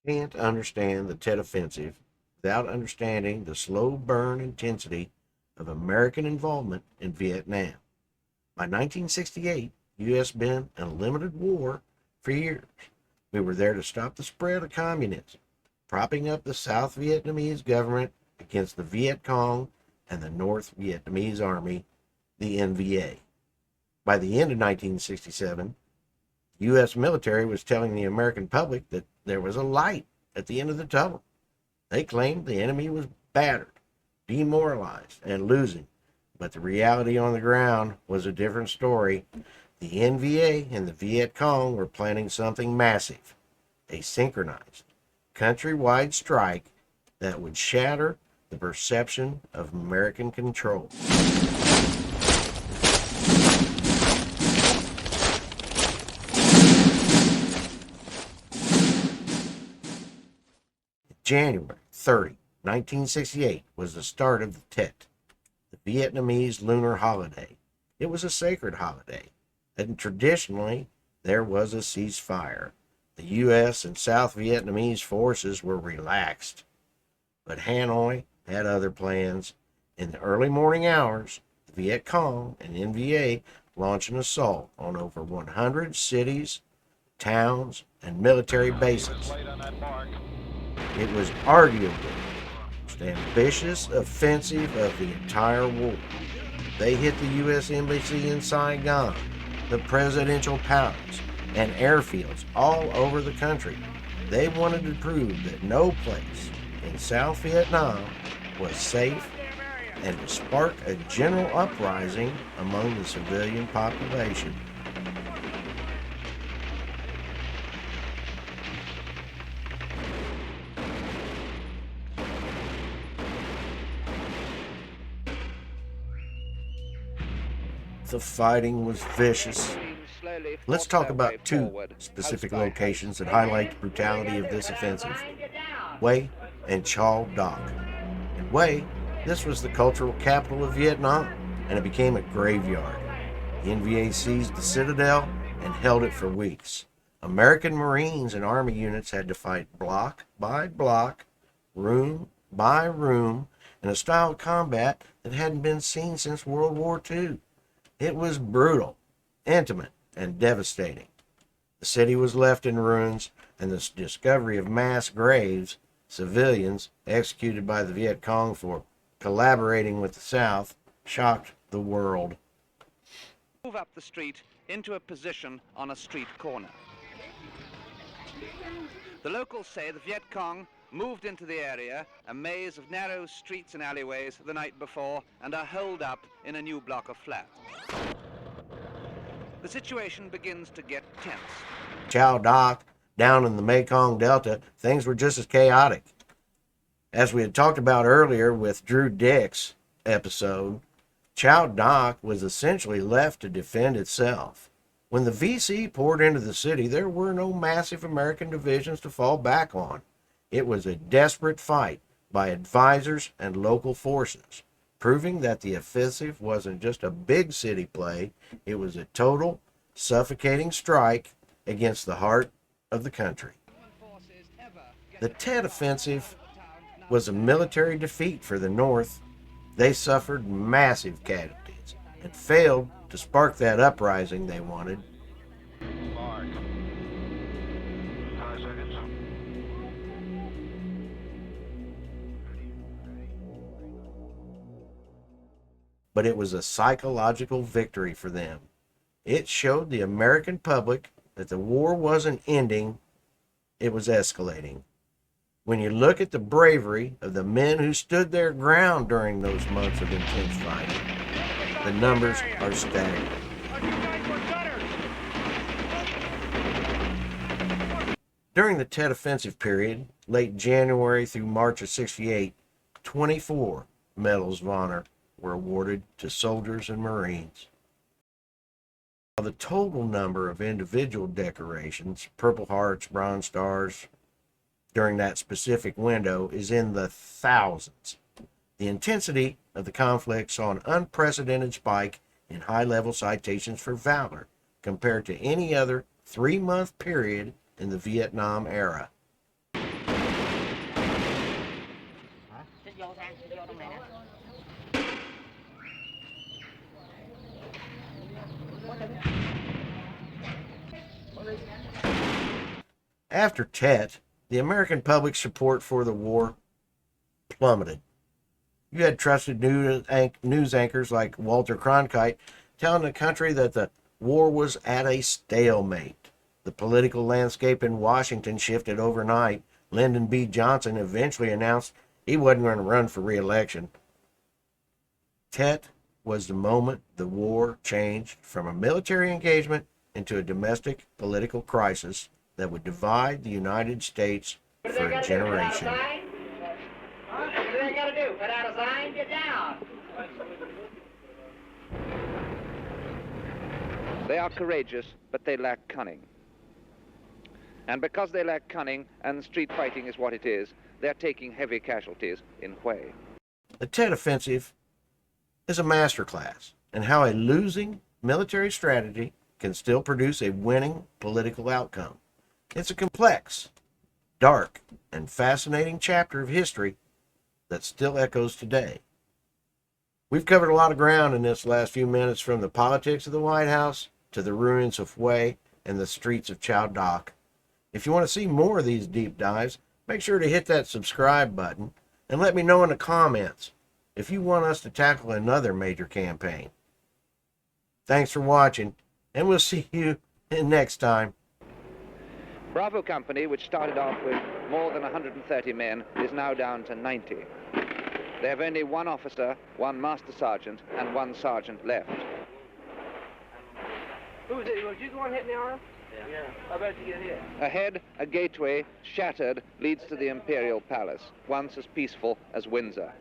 Can't understand the Tet Offensive without understanding the slow burn intensity of American involvement in Vietnam. By 1968, the U.S. been in a limited war for years. We were there to stop the spread of communism, propping up the South Vietnamese government against the Viet Cong and the North Vietnamese Army, the NVA. By the end of 1967, the U.S. military was telling the American public that there was a light at the end of the tunnel. They claimed the enemy was battered, demoralized, and losing, but the reality on the ground was a different story. The NVA and the Viet Cong were planning something massive, a synchronized, countrywide strike that would shatter the perception of American control. January 30, 1968 was the start of the Tet, the Vietnamese lunar holiday. It was a sacred holiday, and traditionally there was a ceasefire. The U.S. and South Vietnamese forces were relaxed, but Hanoi had other plans. In the early morning hours, the Viet Cong and NVA launched an assault on over 100 cities, towns, and military bases. It was arguably the most ambitious offensive of the entire war. They hit the U.S. Embassy in Saigon, the presidential palace, and airfields all over the country. They wanted to prove that no place in South Vietnam was safe and to spark a general uprising among the civilian population. The fighting was vicious. Let's talk about two specific locations that highlight the brutality of this offensive: Hue and Chau Doc. In Hue, this was the cultural capital of Vietnam, and it became a graveyard. The NVA seized the citadel and held it for weeks. American Marines and Army units had to fight block by block, room by room, in a style of combat that hadn't been seen since World War II. It was brutal, intimate, and devastating. The city was left in ruins, and the discovery of mass graves, civilians executed by the Viet Cong for collaborating with the South, shocked the world. Move up the street into a position on a street corner. The locals say the Viet Cong moved into the area, a maze of narrow streets and alleyways, the night before, and are holed up in a new block of flats. The situation begins to get tense. Chau Doc, down in the Mekong Delta, things were just as chaotic. As we had talked about earlier with Drew Dick's episode, Chau Doc was essentially left to defend itself. When the VC poured into the city, there were no massive American divisions to fall back on. It was a desperate fight by advisors and local forces, proving that the offensive wasn't just a big city play, it was a total, suffocating strike against the heart of the country. The Tet Offensive was a military defeat for the North. They suffered massive casualties and failed to spark that uprising they wanted. But it was a psychological victory for them. It showed the American public that the war wasn't ending, it was escalating. When you look at the bravery of the men who stood their ground during those months of intense fighting, the numbers are staggering. During the Tet Offensive period, late January through March of '68, 24 Medals of Honor were awarded to soldiers and Marines. While the total number of individual decorations, Purple Hearts, Bronze Stars, during that specific window is in the thousands. The intensity of the conflict saw an unprecedented spike in high-level citations for valor compared to any other 3-month period in the Vietnam era. After Tet, the American public's support for the war plummeted. You had trusted news anchors like Walter Cronkite telling the country that the war was at a stalemate. The political landscape in Washington shifted overnight. Lyndon B. Johnson eventually announced he wasn't going to run for re-election. Tet was the moment the war changed from a military engagement into a domestic political crisis that would divide the United States for a generation. What do they got to do? Put out a sign? Get down. They are courageous, but they lack cunning. And because they lack cunning, and street fighting is what it is, they're taking heavy casualties in Hue. The Tet Offensive is a masterclass in how a losing military strategy can still produce a winning political outcome. It's a complex, dark, and fascinating chapter of history that still echoes today. We've covered a lot of ground in this last few minutes, from the politics of the White House to the ruins of Hue and the streets of Chao Doc. If you want to see more of these deep dives, make sure to hit that subscribe button and let me know in the comments if you want us to tackle another major campaign. Thanks for watching, and we'll see you next time. Bravo Company, which started off with more than 130 men, is now down to 90. They have only one officer, one master sergeant, and one sergeant left. Who's it? Was you the one hitting the arm? Yeah. How about you get hit? Ahead, a gateway, shattered, leads to the Imperial Palace, once as peaceful as Windsor.